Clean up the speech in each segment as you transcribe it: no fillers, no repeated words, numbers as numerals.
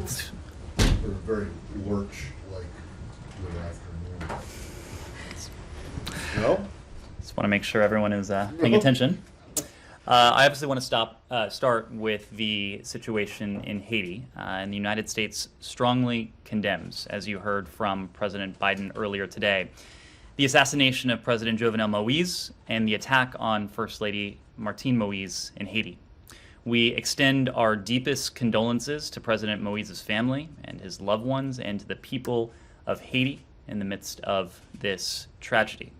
For a very lurch-like good afternoon. No? Just want to make sure everyone is paying attention. I obviously want to start with the situation in Haiti. And the United States strongly condemns, as you heard from President Biden earlier today, the assassination of President Jovenel Moise and the attack on First Lady Martine Moise in Haiti. We extend our deepest condolences to President Moise's family and his loved ones and to the people of Haiti in the midst of this tragedy.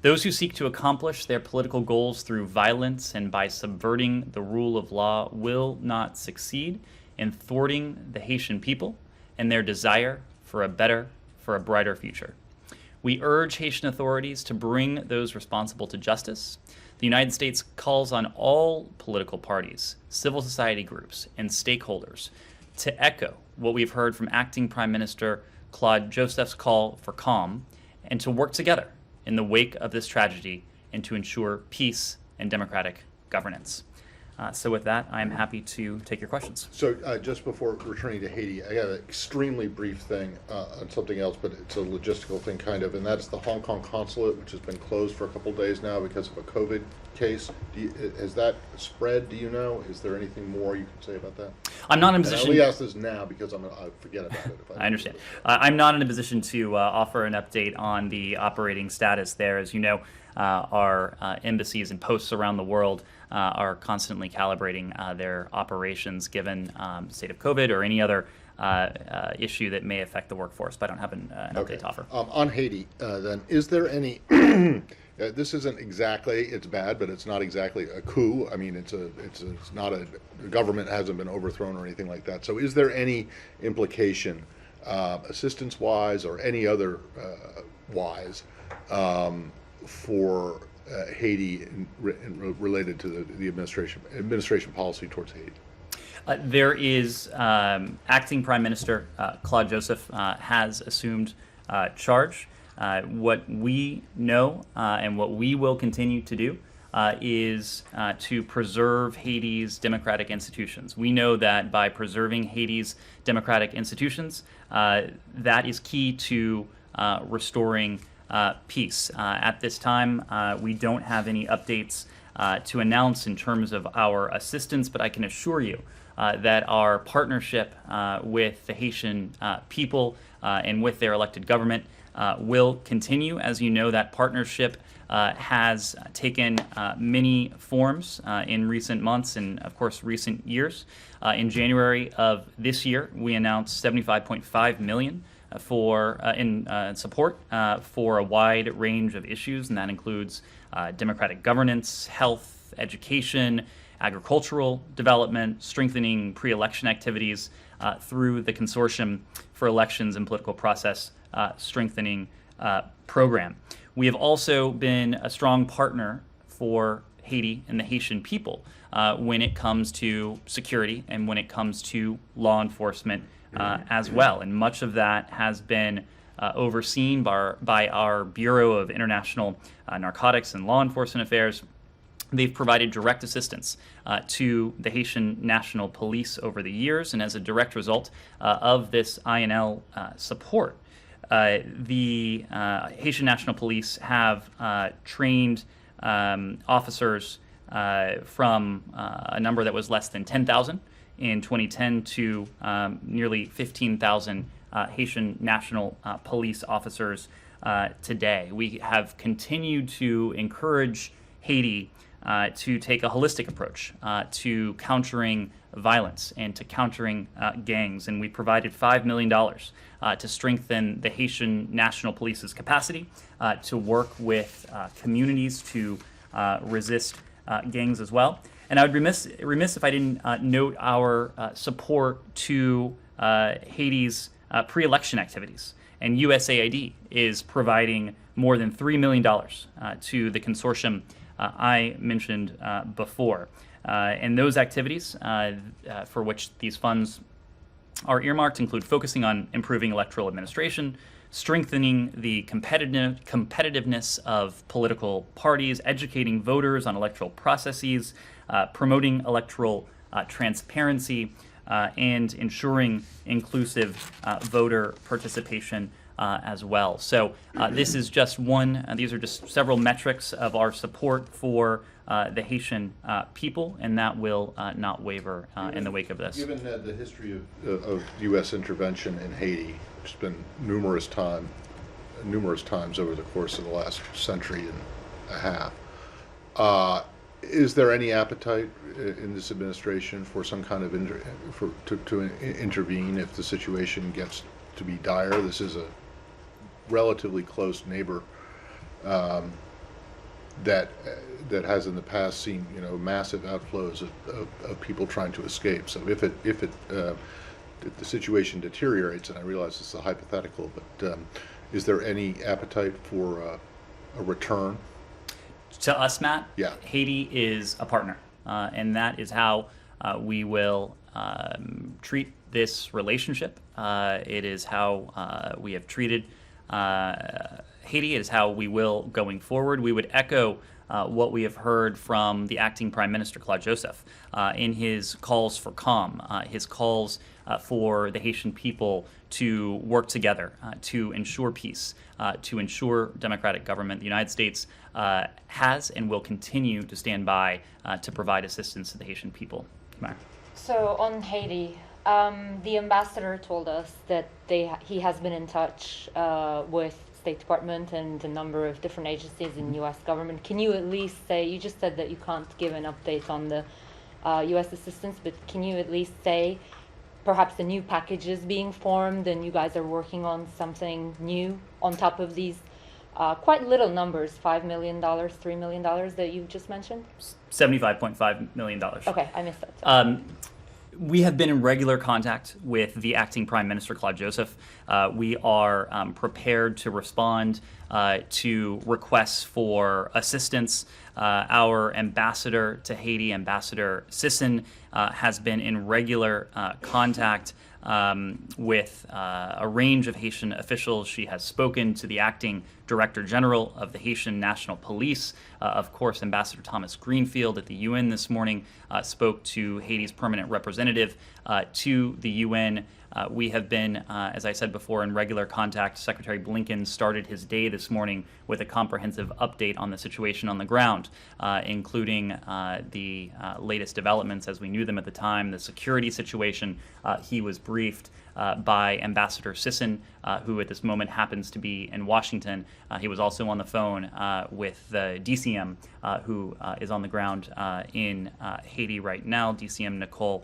Those who seek to accomplish their political goals through violence and by subverting the rule of law will not succeed in thwarting the Haitian people and their desire for a brighter future. We urge Haitian authorities to bring those responsible to justice. The United States calls on all political parties, civil society groups, and stakeholders to echo what we've heard from Acting Prime Minister Claude Joseph's call for calm and to work together in the wake of this tragedy and to ensure peace and democratic governance. So with that, I am happy to take your questions. So just before returning to Haiti, I got an extremely brief thing on something else, but it's a logistical thing kind of, and that's the Hong Kong consulate, which has been closed for a couple of days now because of a COVID case. Has that spread, do you know? Is there anything more you can say about that? I'm not in a position... I only ask this now because I forget about it. I understand. I'm not in a position to offer an update on the operating status there. As you know, our embassies and posts around the world are constantly calibrating their operations given the state of COVID or any other issue that may affect the workforce, but I don't have an update to offer. On Haiti, then, is there any... this isn't exactly, it's bad, but it's not exactly a coup. I mean, it's not the government hasn't been overthrown or anything like that. So is there any implication, assistance-wise or any other wise, for Haiti related to the administration policy towards Haiti? There is Acting Prime Minister Claude Joseph has assumed charge. What we know and what we will continue to do is to preserve Haiti's democratic institutions. We know that by preserving Haiti's democratic institutions, that is key to restoring peace. At this time, we don't have any updates to announce in terms of our assistance, but I can assure you that our partnership with the Haitian people and with their elected government will continue. As you know, that partnership has taken many forms in recent months and, of course, recent years. In January of this year, we announced $75.5 million in support for a wide range of issues, and that includes democratic governance, health, education, agricultural development, strengthening pre-election activities through the Consortium for Elections and Political Process Strengthening Program. We have also been a strong partner for Haiti and the Haitian people when it comes to security and when it comes to law enforcement as well. And much of that has been overseen by our Bureau of International Narcotics and Law Enforcement Affairs. They've provided direct assistance to the Haitian National Police over the years, and as a direct result of this INL support, the Haitian National Police have trained officers from a number that was less than 10,000 in 2010 to nearly 15,000 Haitian National Police officers today. We have continued to encourage Haiti to take a holistic approach to countering violence and to countering gangs, and we provided $5 million to strengthen the Haitian National Police's capacity to work with communities to resist gangs as well. And I would be remiss if I didn't note our support to Haiti's pre-election activities. And USAID is providing more than $3 million to the consortium I mentioned before. And those activities for which these funds are earmarked include focusing on improving electoral administration, strengthening the competitiveness of political parties, educating voters on electoral processes, promoting electoral transparency, and ensuring inclusive voter participation as well. So this is just one, these are just several metrics of our support for the Haitian people, and that will not waver in the wake of this. Given the history of U.S. intervention in Haiti, it's been numerous times over the course of the last century and a half. Is there any appetite in this administration for some kind of to intervene if the situation gets to be dire? This is a relatively close neighbor that has in the past seen massive outflows of people trying to escape. So if the situation deteriorates, and I realize this is a hypothetical, but is there any appetite for a return? To us, Matt, Yeah. Haiti is a partner, and that is how we will treat this relationship. It is how we have treated Haiti. It is how we will going forward. We would echo what we have heard from the acting Prime Minister, Claude Joseph, in his calls for calm, his calls for the Haitian people to work together, to ensure peace, to ensure democratic government. The United States has and will continue to stand by to provide assistance to the Haitian people. So on Haiti, the ambassador told us that he has been in touch with State Department and a number of different agencies in U.S. government. Can you at least say, you just said that you can't give an update on the U.S. assistance, but can you at least say perhaps a new package is being formed and you guys are working on something new on top of these quite little numbers, $5 million, $3 million that you just mentioned? $75.5 million. Okay, I missed that. We have been in regular contact with the acting Prime Minister, Claude Joseph. We are prepared to respond to requests for assistance. Our ambassador to Haiti, Ambassador Sisson, has been in regular contact with a range of Haitian officials. She has spoken to the acting Director General of the Haitian National Police. Of course, Ambassador Thomas Greenfield at the UN this morning spoke to Haiti's permanent representative to the UN. We have been, as I said before, in regular contact. Secretary Blinken started his day this morning with a comprehensive update on the situation on the ground, including the latest developments as we knew them at the time, the security situation. He was briefed by Ambassador Sisson, who at this moment happens to be in Washington. He was also on the phone with the DCM, who is on the ground in Haiti right now, DCM Nicole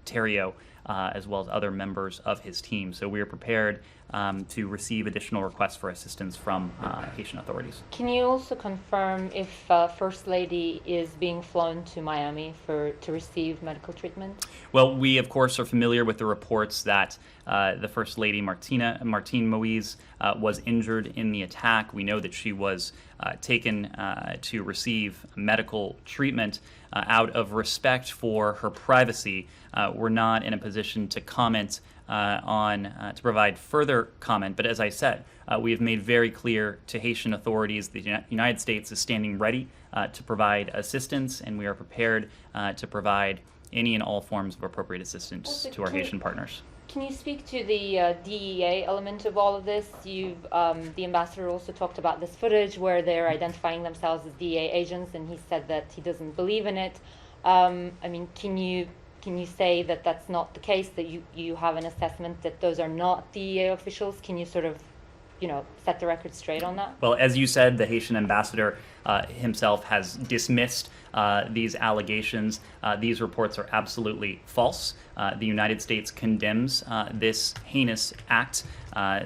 Theriault, as well as other members of his team. So we are prepared to receive additional requests for assistance from Haitian authorities. Can you also confirm if First Lady is being flown to Miami to receive medical treatment? Well, we of course are familiar with the reports that the First Lady Martine Moise was injured in the attack. We know that she was taken to receive medical treatment. Out of respect for her privacy, we're not in a position to comment to provide further comment. But as I said, we have made very clear to Haitian authorities that the United States is standing ready to provide assistance, and we are prepared to provide any and all forms of appropriate assistance Also, to our Haitian partners. Can you speak to the DEA element of all of this? The ambassador also talked about this footage where they're identifying themselves as DEA agents, and he said that he doesn't believe in it. I mean, can you say that that's not the case, that you have an assessment that those are not DEA officials? Can you sort of, set the record straight on that? Well, as you said, the Haitian ambassador himself has dismissed these allegations. These reports are absolutely false. The United States condemns this heinous act.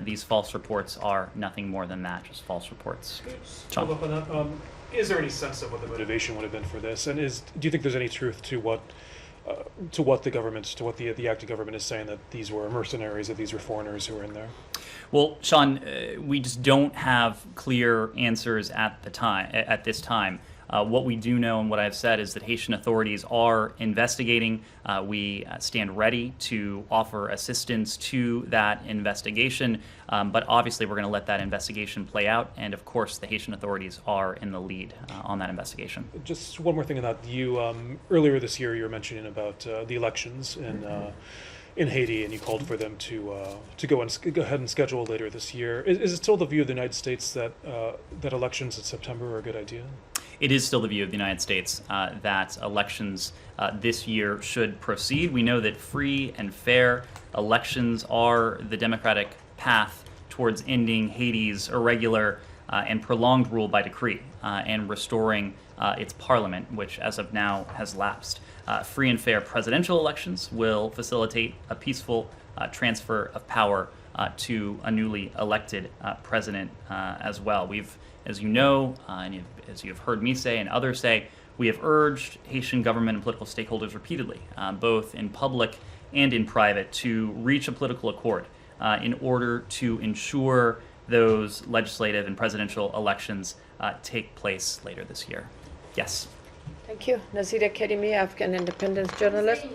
These false reports are nothing more than that, just false reports. John? Follow up on that. Is there any sense of what the motivation would have been for this? And do you think there's any truth to what the acting government is saying, that these were mercenaries, that these were foreigners who were in there? Well, Sean, we just don't have clear answers at this time. What we do know and what I've said is that Haitian authorities are investigating. We stand ready to offer assistance to that investigation, but obviously we're going to let that investigation play out, and of course the Haitian authorities are in the lead on that investigation. Just one more thing on that. You earlier this year you were mentioning about the elections in Haiti, and you called for them to go ahead and schedule later this year. Is it still the view of the United States that that elections in September are a good idea? It is still the view of the United States that elections this year should proceed. We know that free and fair elections are the democratic path towards ending Haiti's irregular and prolonged rule by decree and restoring its parliament, which as of now has lapsed. Free and fair presidential elections will facilitate a peaceful transfer of power to a newly elected president as well. We've, as you know, and as you've heard me say and others say, we have urged Haitian government and political stakeholders repeatedly, both in public and in private, to reach a political accord in order to ensure those legislative and presidential elections take place later this year. Yes. Thank you. Nazira Karimi, Afghan independence journalist.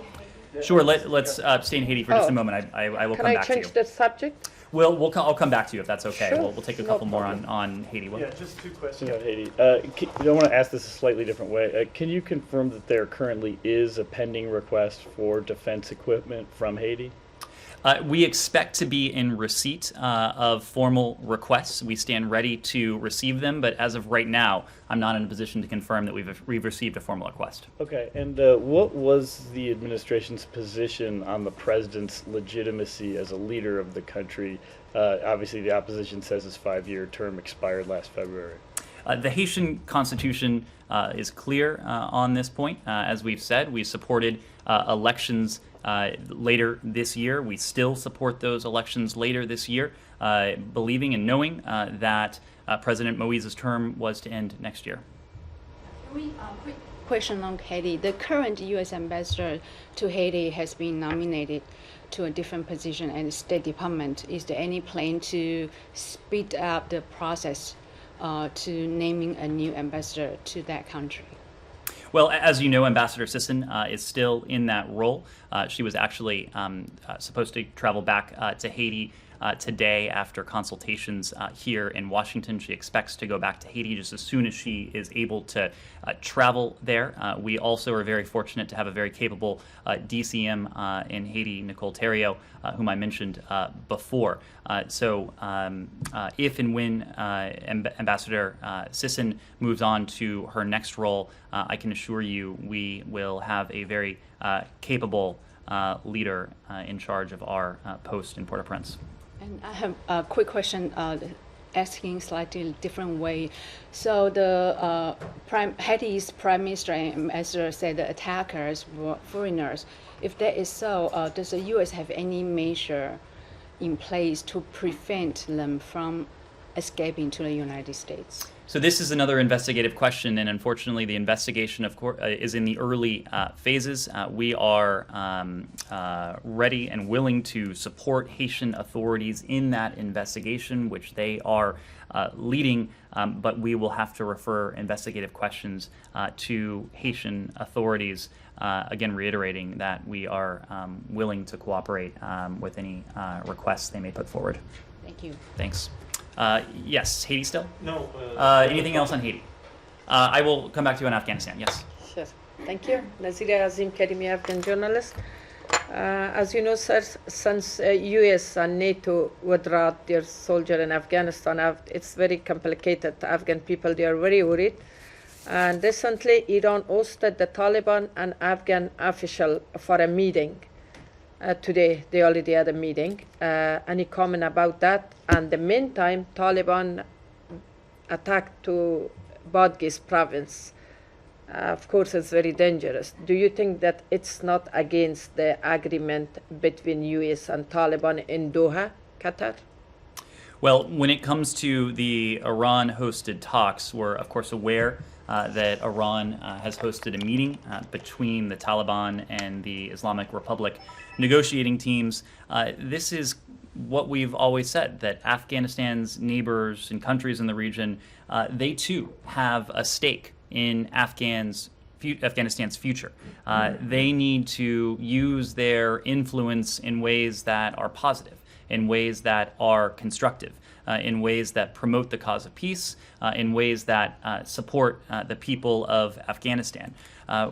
Sure. Let's stay in Haiti for just a moment. I will Can come I back to you. change the subject? I'll come back to you if that's okay. Sure, We'll take a no couple more problem. on Haiti. Yeah, just two questions on Haiti. I want to ask this a slightly different way. Can you confirm that there currently is a pending request for defense equipment from Haiti? We expect to be in receipt of formal requests. We stand ready to receive them, but as of right now, I'm not in a position to confirm that we've received a formal request. Okay, and what was the administration's position on the president's legitimacy as a leader of the country? Obviously, the opposition says his 5-year term expired last February. The Haitian constitution is clear on this point. As we've said, we supported elections later this year. We still support those elections later this year, believing and knowing that President Moise's term was to end next year. Quick question on Haiti. The current U.S. ambassador to Haiti has been nominated to a different position at the State Department. Is there any plan to speed up the process to naming a new ambassador to that country? Well, as you know, Ambassador Sisson is still in that role. She was actually supposed to travel back to Haiti today after consultations here in Washington. She expects to go back to Haiti just as soon as she is able to travel there. We also are very fortunate to have a very capable DCM in Haiti, Nicole Theriault, whom I mentioned before. So if and when Ambassador Sisson moves on to her next role, I can assure you we will have a very capable leader in charge of our post in Port-au-Prince. And I have a quick question, asking slightly different way. So the Haiti's Prime Minister and Ambassador said the attackers were foreigners. If that is so, does the U.S. have any measure in place to prevent them from escaping to the United States? So this is another investigative question, and unfortunately, the investigation, of course, is in the early phases. We are ready and willing to support Haitian authorities in that investigation, which they are leading, but we will have to refer investigative questions to Haitian authorities. Again, reiterating that we are willing to cooperate with any requests they may put forward. Thank you. Thanks. Yes, Haiti still? No. Anything else on Haiti? I will come back to you on Afghanistan, yes. Sure. Thank you. Nazira Azim Karimi, Afghan journalist. As you know, sir, since US and NATO withdraw their soldier in Afghanistan, it's very complicated. The Afghan people, they are very worried. And recently, Iran hosted the Taliban and Afghan official for a meeting. Today, they already had a meeting. Any comment about that? And the meantime, Taliban attacked to Badghis province. Of course, it's very dangerous. Do you think that it's not against the agreement between US and Taliban in Doha, Qatar? Well, when it comes to the Iran-hosted talks, we're of course aware that Iran has hosted a meeting between the Taliban and the Islamic Republic negotiating teams. This is what we've always said, that Afghanistan's neighbors and countries in the region, they too have a stake in Afghanistan's future. They need to use their influence in ways that are positive, in ways that are constructive, in ways that promote the cause of peace, in ways that support the people of Afghanistan.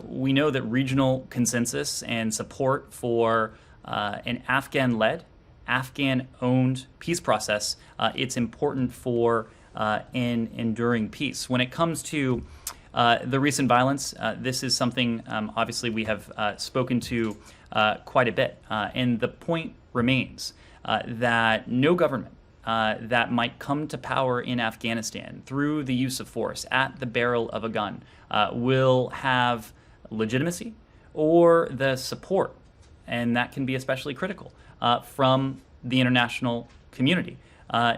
We know that regional consensus and support for an Afghan-led, Afghan-owned peace process, it's important for an enduring peace. When it comes to the recent violence, this is something obviously we have spoken to quite a bit, and the point remains that no government that might come to power in Afghanistan through the use of force at the barrel of a gun will have legitimacy or the support, and that can be especially critical, from the international community.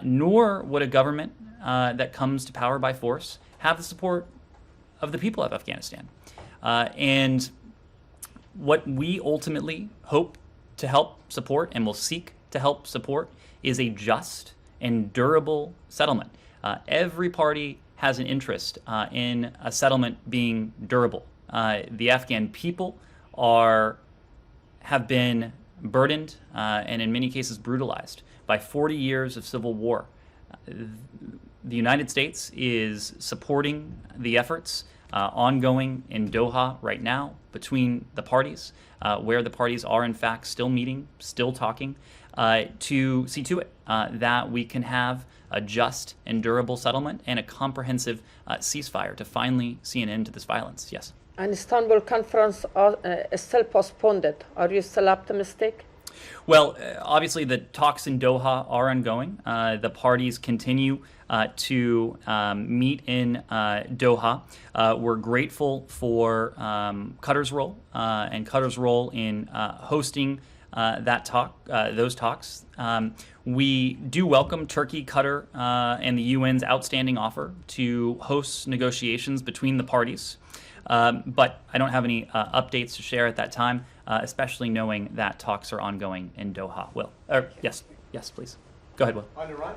Nor would a government that comes to power by force have the support of the people of Afghanistan. And what we ultimately hope to help support and will seek to help support is a just and durable settlement. Every party has an interest in a settlement being durable. The Afghan people have been burdened and in many cases brutalized by 40 years of civil war. The United States is supporting the efforts ongoing in Doha right now between the parties, where the parties are in fact still meeting, still talking, to see to it that we can have a just and durable settlement and a comprehensive ceasefire to finally see an end to this violence. Yes. And Istanbul conference is still postponed. Are you still optimistic? Well, obviously the talks in Doha are ongoing. The parties continue to meet in Doha. We're grateful for Qatar's role and Qatar's role in hosting those talks. We do welcome Turkey, Qatar, and the UN's outstanding offer to host negotiations between the parties. But I don't have any updates to share at that time, especially knowing that talks are ongoing in Doha. Will? Yes, please. Go ahead, Will. On Iran?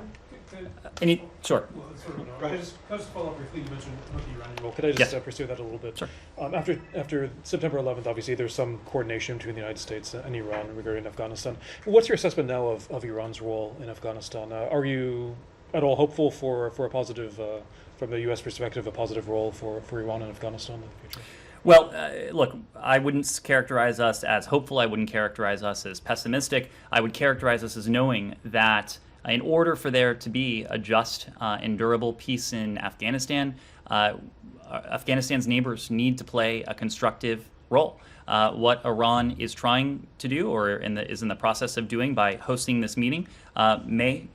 Sure. Well, sort of, can I just follow up briefly? You mentioned the Iranian role. Could I just pursue that a little bit? Sure. After September 11th, obviously, there's some coordination between the United States and Iran regarding Afghanistan. What's your assessment now of Iran's role in Afghanistan? Are you at all hopeful for a positive, from the U.S. perspective, a positive role for Iran in Afghanistan in the future? Well, look, I wouldn't characterize us as hopeful. I wouldn't characterize us as pessimistic. I would characterize us as knowing that in order for there to be a just and durable peace in Afghanistan, Afghanistan's neighbors need to play a constructive role. What Iran is trying to do, or is in the process of doing by hosting this meeting, may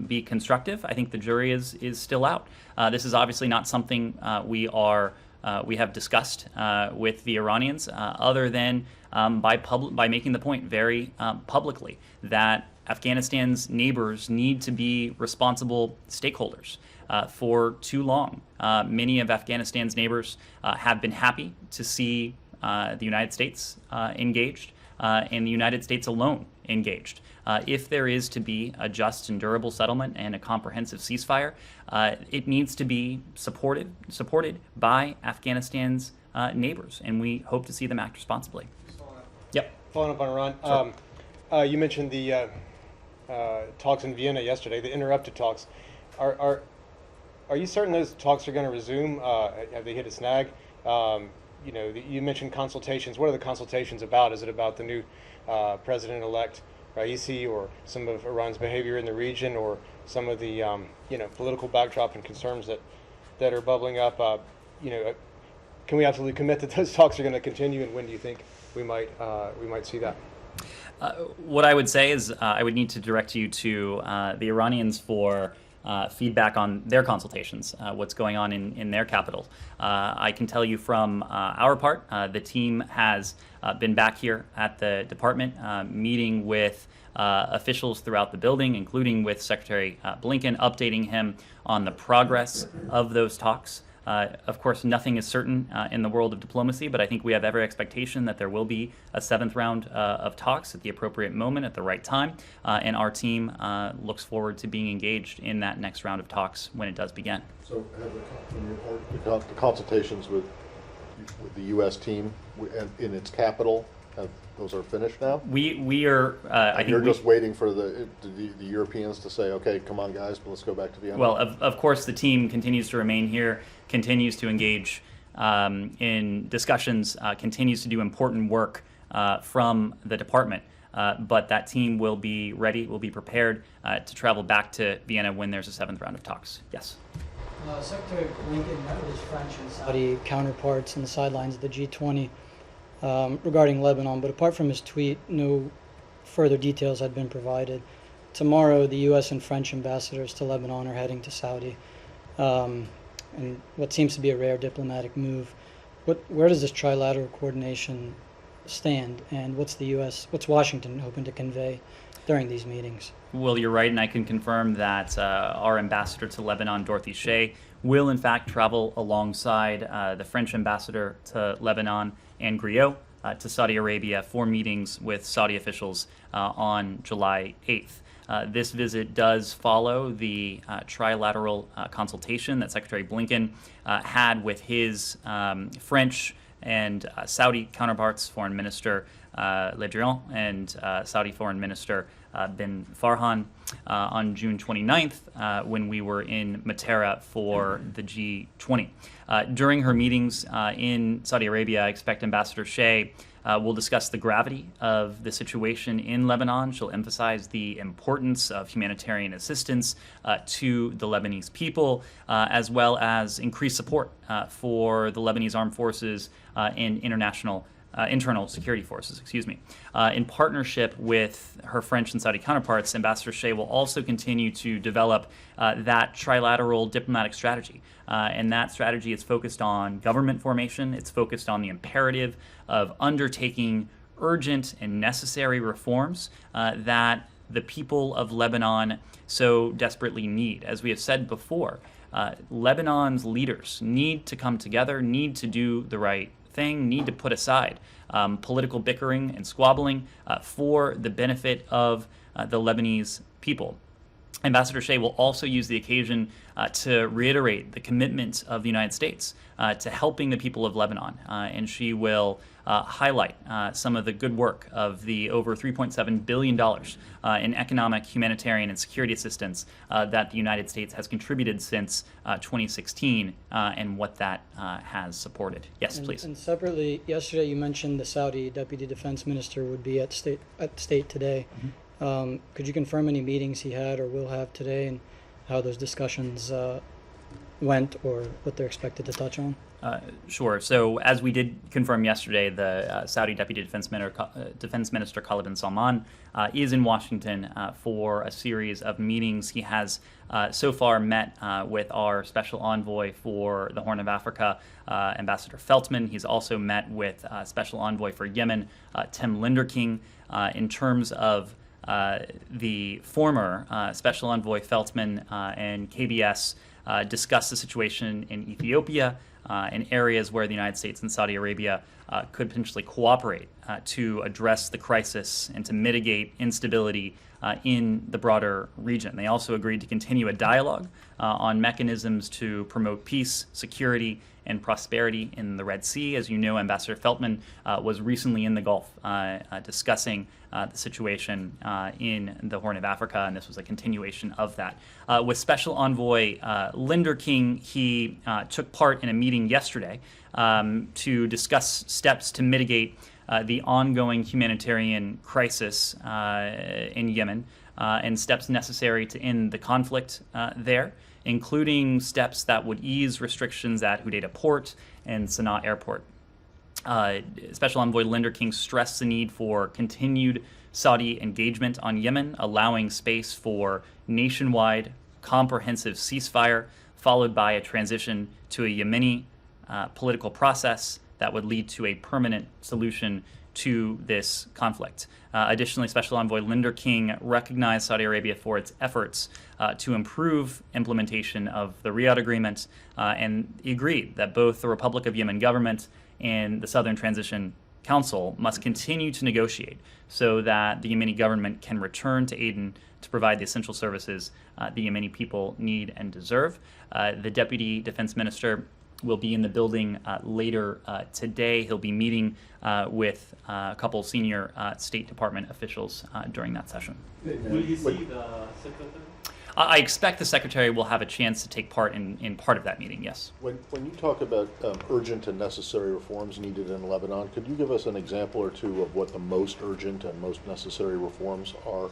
be constructive. I think the jury is still out. This is obviously not something we have discussed with the Iranians, other than by making the point very publicly that Afghanistan's neighbors need to be responsible stakeholders. For too long, many of Afghanistan's neighbors have been happy to see the United States engaged, and the United States alone engaged. If there is to be a just and durable settlement and a comprehensive ceasefire, it needs to be supported by Afghanistan's neighbors, and we hope to see them act responsibly. Following up on Iran, sure. You mentioned the talks in Vienna yesterday, the interrupted talks. Are you certain those talks are going to resume? Have they hit a snag? You mentioned consultations. What are the consultations about? Is it about the new president-elect Raisi, or some of Iran's behavior in the region, or some of the political backdrop and concerns that are bubbling up? Can we absolutely commit that those talks are going to continue, and when do you think we might see that? What I would say is I would need to direct you to the Iranians for feedback on their consultations, what's going on in their capital. I can tell you from our part, the team has been back here at the department, meeting with officials throughout the building, including with Secretary Blinken, updating him on the progress of those talks. Of course, nothing is certain in the world of diplomacy, but I think we have every expectation that there will be a seventh round of talks at the appropriate moment, at the right time, and our team looks forward to being engaged in that next round of talks when it does begin. So have the consultations with the U.S. team in its capital, those are finished now? We are, I think you're just waiting for the Europeans to say, okay, come on guys, but let's go back to Vienna? Well, of course, the team continues to remain here, continues to engage in discussions, continues to do important work from the department. But that team will be ready, will be prepared to travel back to Vienna when there's a seventh round of talks. Yes. Secretary Blinken met with his French and Saudi counterparts on the sidelines of the G20 regarding Lebanon, but apart from his tweet, no further details had been provided. Tomorrow, the U.S. and French ambassadors to Lebanon are heading to Saudi, and what seems to be a rare diplomatic move. Where does this trilateral coordination stand, and what's Washington hoping to convey during these meetings? Well, you're right, and I can confirm that our ambassador to Lebanon, Dorothy Shea, will in fact travel alongside the French ambassador to Lebanon, Anne Griot, to Saudi Arabia for meetings with Saudi officials on July 8th. This visit does follow the trilateral consultation that Secretary Blinken had with his French and Saudi counterparts, Foreign Minister Le Drian and Saudi Foreign Minister bin Farhan on June 29th when we were in Matera for the G20. During her meetings in Saudi Arabia, I expect Ambassador Shea will discuss the gravity of the situation in Lebanon. She'll emphasize the importance of humanitarian assistance to the Lebanese people, as well as increased support for the Lebanese armed forces and internal security forces, In partnership with her French and Saudi counterparts, Ambassador Shea will also continue to develop that trilateral diplomatic strategy. And that strategy is focused on government formation. It's focused on the imperative of undertaking urgent and necessary reforms that the people of Lebanon so desperately need. As we have said before, Lebanon's leaders need to come together, need to do the right thing, need to put aside political bickering and squabbling for the benefit of the Lebanese people. Ambassador Shea will also use the occasion to reiterate the commitment of the United States to helping the people of Lebanon, and she will highlight some of the good work of the over $3.7 billion in economic, humanitarian, and security assistance that the United States has contributed since 2016 and what that has supported. Yes, please. And separately, yesterday you mentioned the Saudi Deputy Defense Minister would be at state today. Mm-hmm. Could you confirm any meetings he had or will have today and how those discussions went or what they're expected to touch on? Sure. So as we did confirm yesterday, the Saudi Deputy Defense Minister Khalid bin Salman is in Washington for a series of meetings. He has so far met with our special envoy for the Horn of Africa, Ambassador Feltman. He's also met with special envoy for Yemen, Tim Linderking. In terms of the former special envoy Feltman and KBS discussed the situation in Ethiopia in areas where the United States and Saudi Arabia could potentially cooperate to address the crisis and to mitigate instability in the broader region. They also agreed to continue a dialogue on mechanisms to promote peace, security, and prosperity in the Red Sea. As you know, Ambassador Feltman was recently in the Gulf discussing the situation in the Horn of Africa, and this was a continuation of that. With Special Envoy Linderking, he took part in a meeting yesterday to discuss steps to mitigate the ongoing humanitarian crisis in Yemen and steps necessary to end the conflict there, including steps that would ease restrictions at Hodeidah Port and Sana'a Airport. Special Envoy Linderking stressed the need for continued Saudi engagement on Yemen, allowing space for nationwide comprehensive ceasefire, followed by a transition to a Yemeni political process that would lead to a permanent solution to this conflict. Additionally, Special Envoy Linder King recognized Saudi Arabia for its efforts to improve implementation of the Riyadh Agreement, and he agreed that both the Republic of Yemen government and the Southern Transition Council must continue to negotiate so that the Yemeni government can return to Aden to provide the essential services the Yemeni people need and deserve. The Deputy Defense Minister will be in the building later today. He'll be meeting with a couple senior State Department officials during that session. Will you see the secretary? I expect the Secretary will have a chance to take part in part of that meeting, yes. When you talk about urgent and necessary reforms needed in Lebanon, could you give us an example or two of what the most urgent and most necessary reforms are?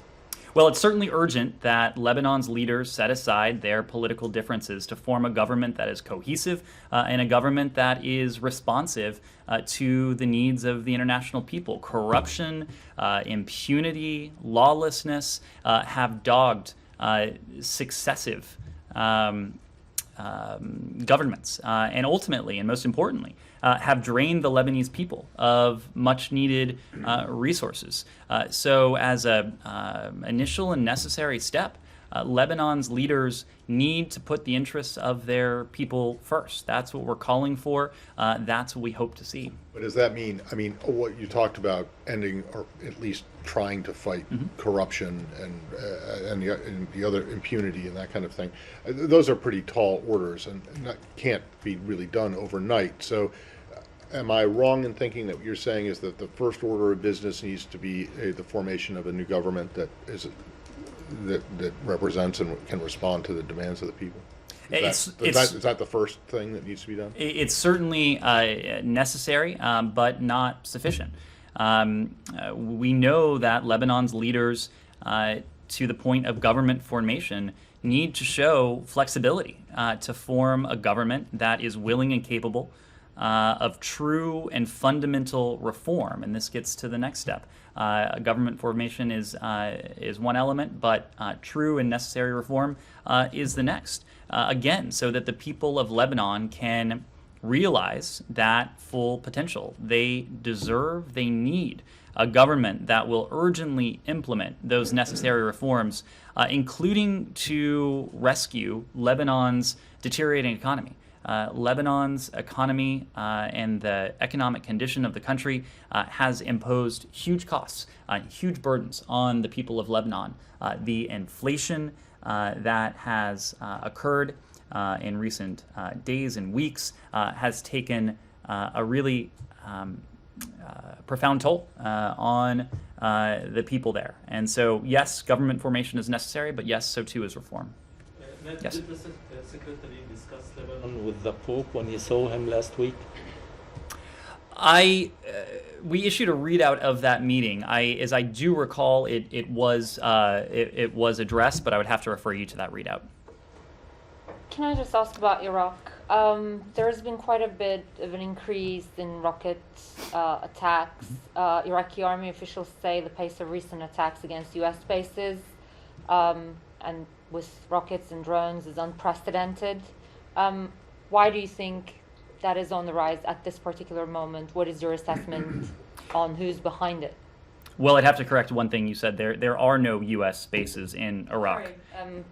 Well, it's certainly urgent that Lebanon's leaders set aside their political differences to form a government that is cohesive and a government that is responsive to the needs of the international people. Corruption, impunity, lawlessness have dogged successive governments, and ultimately, and most importantly, have drained the Lebanese people of much needed resources. So as an initial and necessary step, Lebanon's leaders need to put the interests of their people first. That's what we're calling for. That's what we hope to see. But does that mean, what you talked about, ending or at least trying to fight corruption and the other impunity and that kind of thing, those are pretty tall orders and that can't be really done overnight. So am I wrong in thinking that what you're saying is that the first order of business needs to be the formation of a new government that represents and can respond to the demands of the people? Is that the first thing that needs to be done? It's certainly necessary, but not sufficient. We know that Lebanon's leaders, to the point of government formation, need to show flexibility to form a government that is willing and capable of true and fundamental reform. And this gets to the next step. Government formation is one element, but true and necessary reform is the next. Again, so that the people of Lebanon can realize that full potential. They deserve, they need a government that will urgently implement those necessary reforms, including to rescue Lebanon's deteriorating economy. Lebanon's economy and the economic condition of the country has imposed huge costs, huge burdens on the people of Lebanon. The inflation that has occurred in recent days and weeks has taken a really profound toll on the people there. And so, yes, government formation is necessary, but yes, so too is reform. Yes. Did the Secretary discuss Lebanon with the Pope when he saw him last week? We issued a readout of that meeting. As I do recall, it was addressed, but I would have to refer you to that readout. Can I just ask about Iraq? There's been quite a bit of an increase in rocket attacks. Iraqi army officials say the pace of recent attacks against U.S. bases and with rockets and drones is unprecedented. Why do you think that is on the rise at this particular moment? What is your assessment on who's behind it? Well, I'd have to correct one thing you said. There are no U.S. bases in Iraq. Sorry,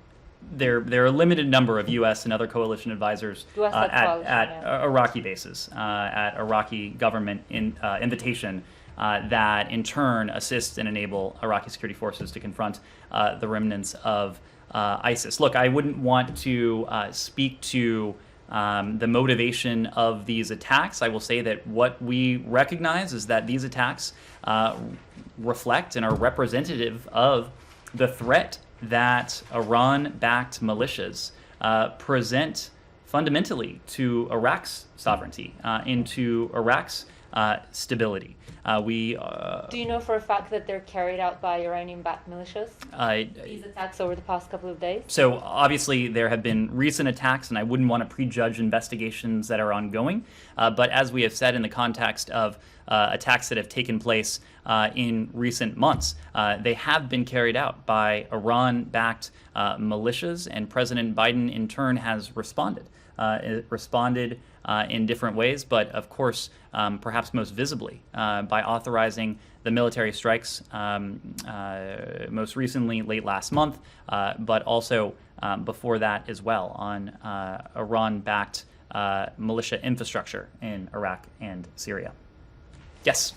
There are a limited number of U.S. and other coalition advisors at Iraqi bases, at Iraqi government invitation, that in turn assist and enable Iraqi security forces to confront the remnants of ISIS. Look, I wouldn't want to speak to the motivation of these attacks. I will say that what we recognize is that these attacks reflect and are representative of the threat that Iran-backed militias present fundamentally to Iraq's sovereignty, into Iraq's stability. Do you know for a fact that they're carried out by Iranian-backed militias? These attacks over the past couple of days? So obviously there have been recent attacks, and I wouldn't want to prejudge investigations that are ongoing. But as we have said in the context of attacks that have taken place in recent months, they have been carried out by Iran-backed militias, and President Biden in turn has responded. in different ways, but of course, perhaps most visibly by authorizing the military strikes most recently late last month, but also before that as well on Iran-backed militia infrastructure in Iraq and Syria. Yes?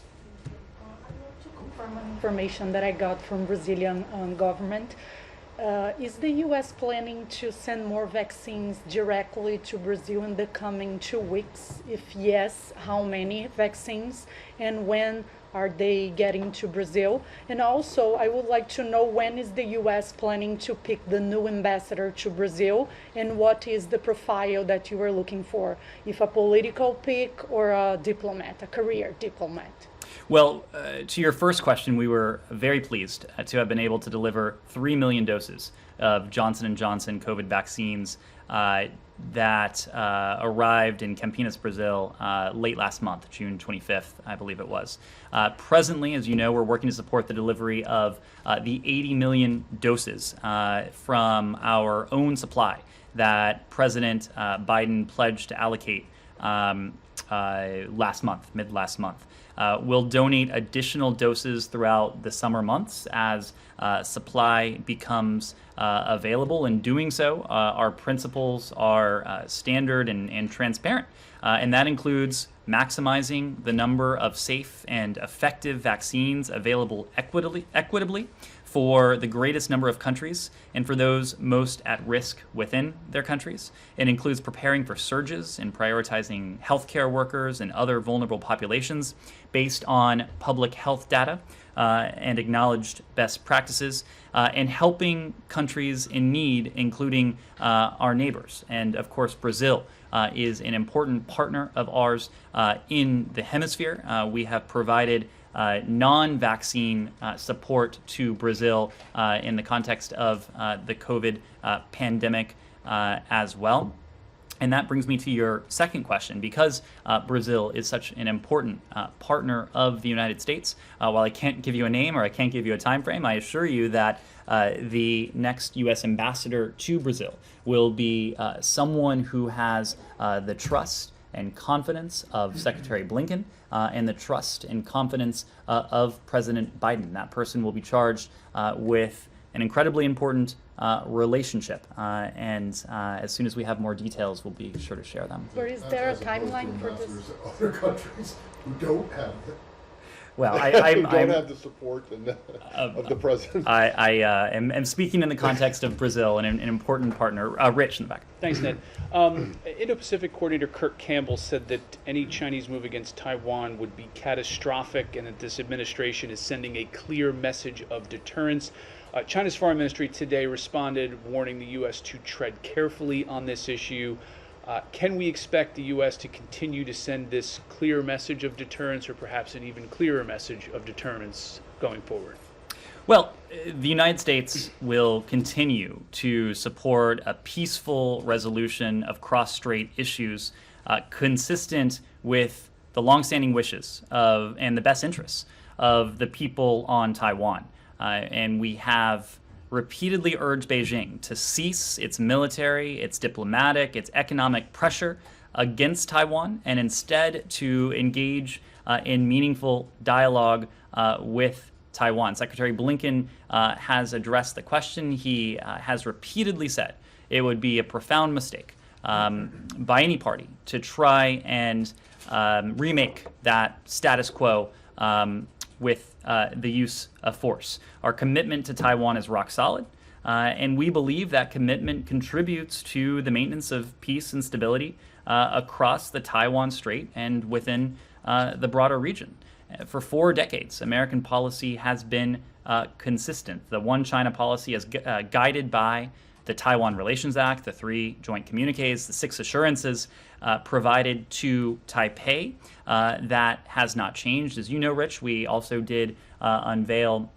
From information that I got from Brazilian government, is the U.S. planning to send more vaccines directly to Brazil in the coming 2 weeks? If yes, how many vaccines and when are they getting to Brazil? And also, I would like to know, when is the U.S. planning to pick the new ambassador to Brazil, and what is the profile that you are looking for? If a political pick or a diplomat, a career diplomat? Well, to your first question, we were very pleased to have been able to deliver 3 million doses of Johnson & Johnson COVID vaccines that arrived in Campinas, Brazil, late last month, June 25th, I believe it was. Presently, as you know, we're working to support the delivery of the 80 million doses from our own supply that President Biden pledged to allocate last month, mid-last month. We'll donate additional doses throughout the summer months as supply becomes available. In doing so, our principles are standard and transparent, and that includes maximizing the number of safe and effective vaccines available equitably for the greatest number of countries and for those most at risk within their countries. It includes preparing for surges and prioritizing healthcare workers and other vulnerable populations based on public health data and acknowledged best practices, and helping countries in need, including our neighbors. And of course, Brazil is an important partner of ours in the hemisphere. We have provided non-vaccine support to Brazil in the context of the COVID pandemic as well. And that brings me to your second question. Because Brazil is such an important partner of the United States, while I can't give you a name or I can't give you a time frame, I assure you that the next U.S. ambassador to Brazil will be someone who has the trust and confidence of Secretary Blinken and the trust and confidence of President Biden. That person will be charged with an incredibly important relationship, and as soon as we have more details, we'll be sure to share them. Or is there a timeline for this? Other countries who don't have Well, who don't have the support of the president. I am speaking in the context of Brazil and an important partner. Rich in the back. Thanks, Ned. Indo-Pacific Coordinator Kirk Campbell said that any Chinese move against Taiwan would be catastrophic and that this administration is sending a clear message of deterrence. China's foreign ministry today responded, warning the U.S. to tread carefully on this issue. Can we expect the U.S. to continue to send this clear message of deterrence, or perhaps an even clearer message of deterrence going forward? Well, the United States will continue to support a peaceful resolution of cross-strait issues consistent with the longstanding wishes of and the best interests of the people on Taiwan. And we have repeatedly urged Beijing to cease its military, its diplomatic, its economic pressure against Taiwan, and instead to engage in meaningful dialogue with Taiwan. Secretary Blinken has addressed the question. He has repeatedly said it would be a profound mistake by any party to try and remake that status quo with the use of force. Our commitment to Taiwan is rock solid, and we believe that commitment contributes to the maintenance of peace and stability across the Taiwan Strait and within the broader region. For 4 decades, American policy has been consistent. The One China policy is guided by the Taiwan Relations Act, the 3 joint communiques, the 6 assurances provided to Taipei. That has not changed. As you know, Rich, we also did unveil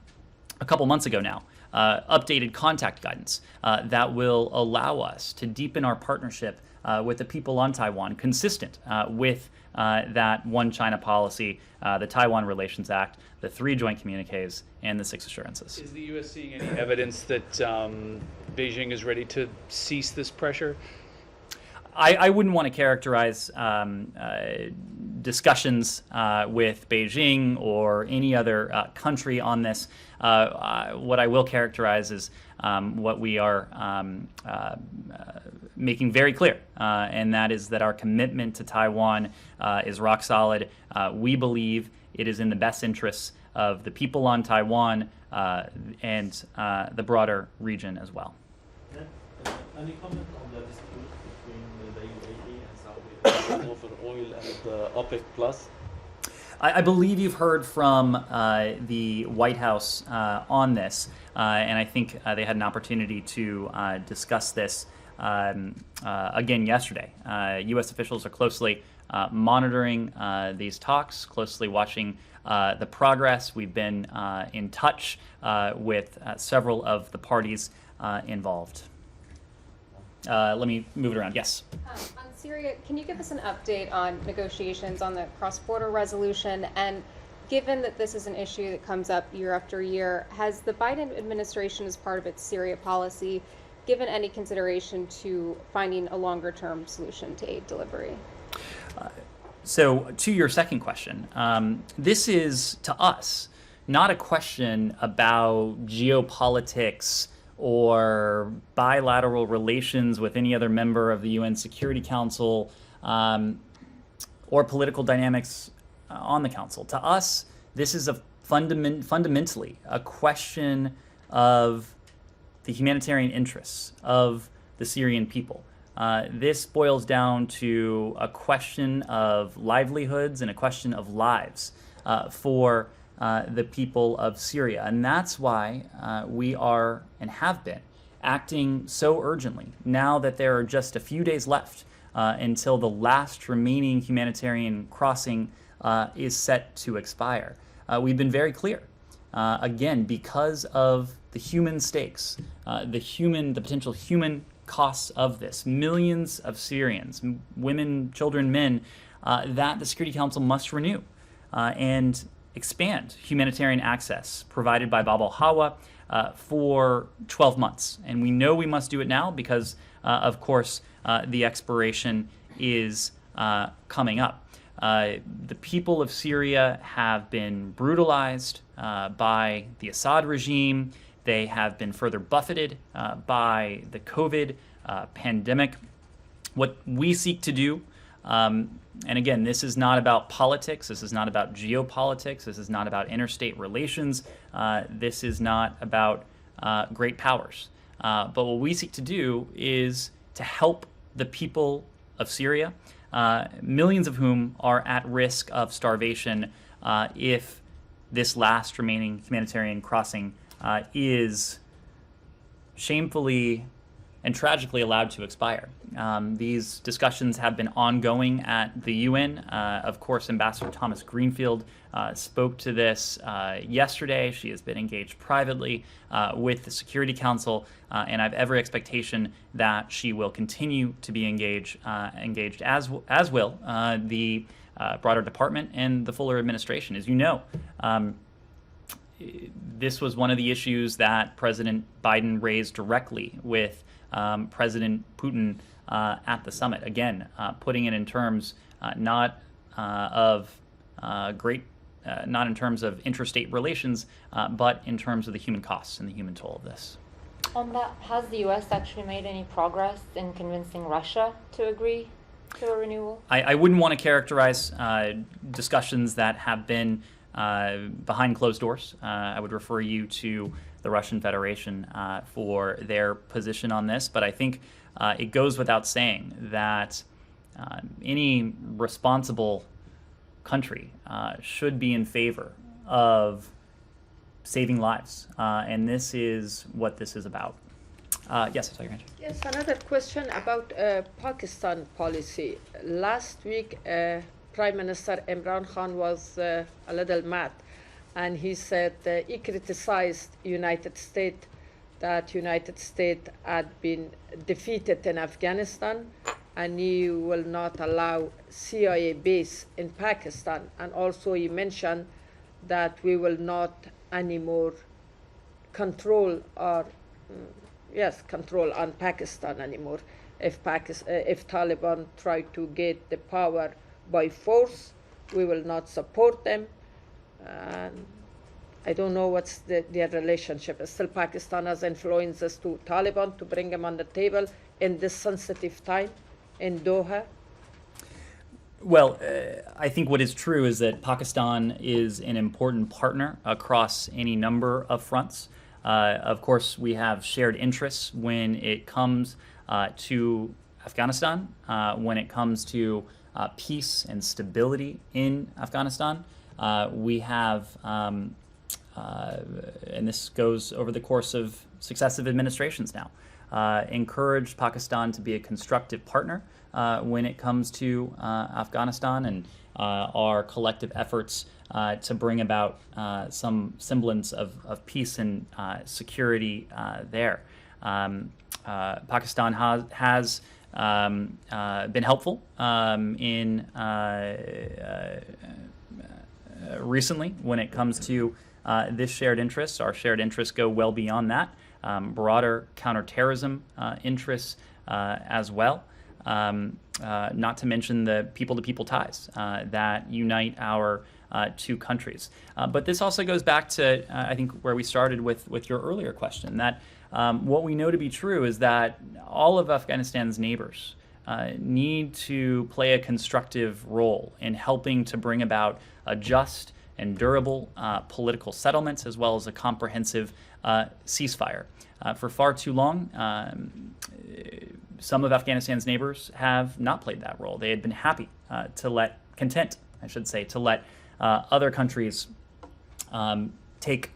a couple months ago now updated contact guidance that will allow us to deepen our partnership with the people on Taiwan, consistent with that One China policy, the Taiwan Relations Act, the 3 joint communiques, and the 6 assurances. Is the U.S. seeing any evidence that Beijing is ready to cease this pressure? I wouldn't want to characterize discussions with Beijing or any other country on this. What I will characterize is what we are making very clear, and that is that our commitment to Taiwan is rock solid. We believe it is in the best interests of the people on Taiwan and the broader region as well. Any comment on the dispute between the UAE and Saudi Arabia over oil and OPEC Plus? I believe you've heard from the White House on this, and I think they had an opportunity to discuss this again yesterday. U.S. officials are closely monitoring these talks, closely watching the progress. We've been in touch with several of the parties involved. Let me move it around. Yes. On Syria, can you give us an update on negotiations on the cross-border resolution? And given that this is an issue that comes up year after year, has the Biden administration, as part of its Syria policy, given any consideration to finding a longer-term solution to aid delivery? So to your second question, this is, to us, not a question about geopolitics or bilateral relations with any other member of the UN Security Council, or political dynamics on the Council. To us, this is fundamentally a question of the humanitarian interests of the Syrian people. This boils down to a question of livelihoods and a question of lives for the people of Syria. And that's why we are and have been acting so urgently now that there are just a few days left until the last remaining humanitarian crossing is set to expire. We've been very clear, again, because of the human stakes, the potential human costs of this, millions of Syrians, women, children, men, that the Security Council must renew and expand humanitarian access provided by Bab al-Hawa for 12 months. And we know we must do it now because, of course, the expiration is coming up. The people of Syria have been brutalized by the Assad regime. They have been further buffeted by the COVID pandemic. What we seek to do, and again, this is not about politics, this is not about geopolitics, this is not about interstate relations, this is not about great powers. But what we seek to do is to help the people of Syria, millions of whom are at risk of starvation if this last remaining humanitarian crossing is shamefully and tragically allowed to expire. These discussions have been ongoing at the UN. Of course, Ambassador Thomas Greenfield spoke to this yesterday. She has been engaged privately with the Security Council, and I have every expectation that she will continue to be engaged as will the broader department and the fuller administration. As you know, this was one of the issues that President Biden raised directly with President Putin at the summit. Again, putting it in terms not in terms of interstate relations, but in terms of the human costs and the human toll of this. On that, has the U.S. actually made any progress in convincing Russia to agree to a renewal? I wouldn't want to characterize discussions that have been behind closed doors. I would refer you to the Russian Federation for their position on this, but I think it goes without saying that any responsible country should be in favor of saving lives, and this is what this is about. Yes, I saw your hand. Yes, another question about Pakistan policy. Last week, Prime Minister Imran Khan was a little mad, and he said he criticized United States, that United States had been defeated in Afghanistan, and he will not allow CIA base in Pakistan. And also he mentioned that we will not anymore control on Pakistan anymore. if Taliban try to get the power by force, we will not support them. And I don't know what's their relationship. Still, Pakistan has influences to Taliban to bring them on the table in this sensitive time in Doha. Well, I think what is true is that Pakistan is an important partner across any number of fronts. Of course, we have shared interests when it comes to Afghanistan, when it comes to peace and stability in Afghanistan. We have, and this goes over the course of successive administrations now, encouraged Pakistan to be a constructive partner when it comes to Afghanistan and our collective efforts to bring about some semblance of peace and security there. Pakistan has been helpful in recently when it comes to this shared interest. Our shared interests go well beyond that. Broader counterterrorism interests as well. Not to mention the people-to-people ties that unite our two countries. But this also goes back to, I think, where we started with your earlier question, that what we know to be true is that all of Afghanistan's neighbors need to play a constructive role in helping to bring about a just and durable political settlements as well as a comprehensive ceasefire. For far too long, some of Afghanistan's neighbors have not played that role. They had been happy to let other countries take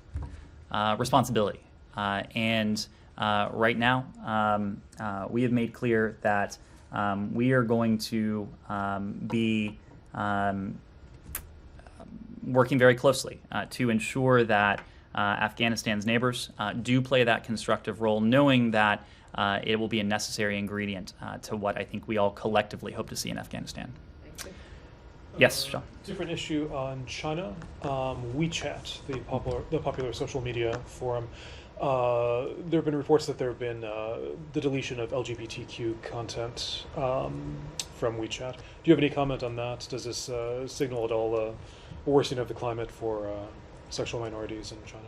responsibility. And right now, we have made clear that we are going to be working very closely to ensure that Afghanistan's neighbors do play that constructive role, knowing that it will be a necessary ingredient to what I think we all collectively hope to see in Afghanistan. Yes, Sean. Different issue on China. WeChat, the popular social media forum. There have been reports that there have been the deletion of LGBTQ content from WeChat. Do you have any comment on that? Does this signal at all a worsening of the climate for sexual minorities in China?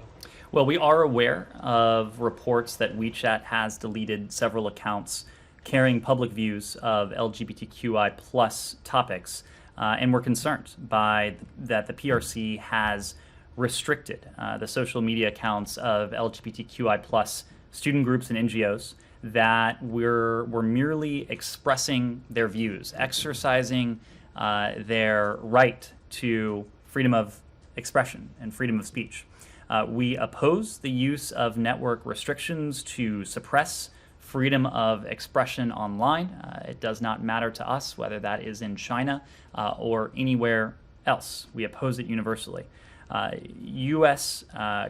Well, we are aware of reports that WeChat has deleted several accounts carrying public views of LGBTQI plus topics, and we're concerned by that the PRC has restricted the social media accounts of LGBTQI plus student groups and NGOs that were merely expressing their views, exercising their right to freedom of expression and freedom of speech. We oppose the use of network restrictions to suppress freedom of expression online. It does not matter to us whether that is in China or anywhere else. We oppose it universally. U.S.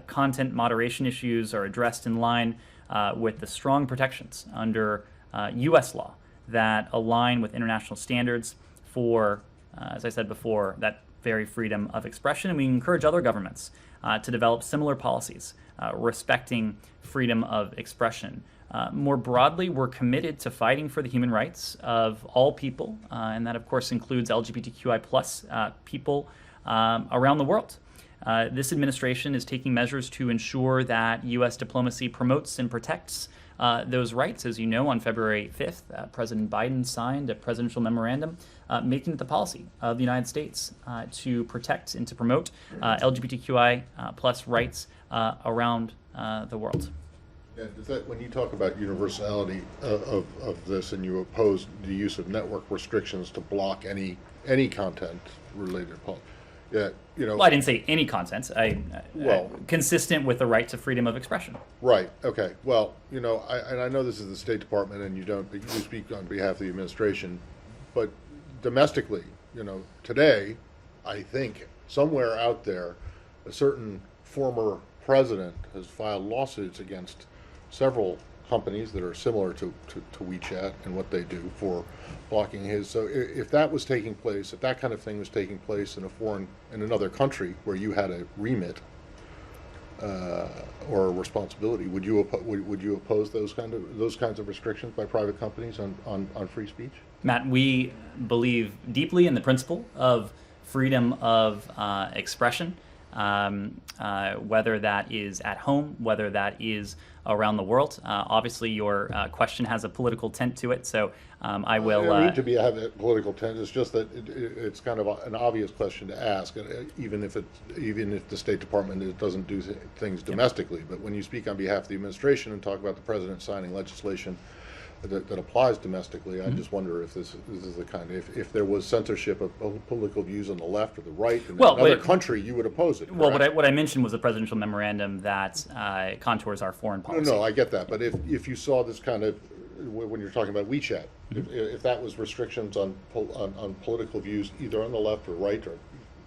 Content moderation issues are addressed in line with the strong protections under U.S. law that align with international standards for, as I said before, that very freedom of expression. And we encourage other governments to develop similar policies respecting freedom of expression. More broadly, we're committed to fighting for the human rights of all people, and that, of course, includes LGBTQI plus people around the world. This administration is taking measures to ensure that U.S. diplomacy promotes and protects those rights. As you know, on February 5th, President Biden signed a presidential memorandum making it the policy of the United States to protect and to promote LGBTQI plus rights around the world. Yeah, does that, when you talk about universality of this and you oppose the use of network restrictions to block any content related policy, yeah, you know. Well, I didn't say any content. Consistent with the right to freedom of expression. Right. Okay. Well, you know, I know this is the State Department, and you speak on behalf of the administration, but domestically, you know, today, I think somewhere out there, a certain former president has filed lawsuits against several companies that are similar to WeChat and what they do for blocking his. So if that was taking place, if that kind of thing was taking place in another country where you had a remit, or a responsibility. Would you oppose those kinds of restrictions by private companies on free speech? Matt, we believe deeply in the principle of freedom of expression, whether that is at home, whether that is around the world. Obviously, your question has a political tint to it, so I will. I don't need to have a political tint. It's just that it's kind of an obvious question to ask, even if the State Department doesn't do things domestically. But when you speak on behalf of the administration and talk about the president signing legislation that applies domestically, I just wonder if this is the kind of, if there was censorship of political views on the left or the right in another country, you would oppose it. Well, what I mentioned was a presidential memorandum that contours our foreign policy. No, I get that. But if you saw this kind of, when you're talking about WeChat, if that was restrictions on political views either on the left or right or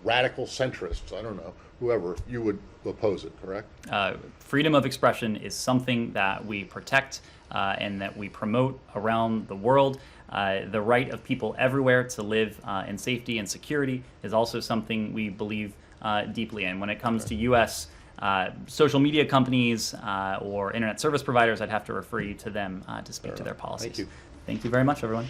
radical centrists, I don't know, whoever, you would oppose it, correct? Freedom of expression is something that we protect and that we promote around the world. The right of people everywhere to live in safety and security is also something we believe deeply in. When it comes to U.S. Social media companies or internet service providers, I'd have to refer you to them to speak to their policies. Thank you. Thank you very much, everyone.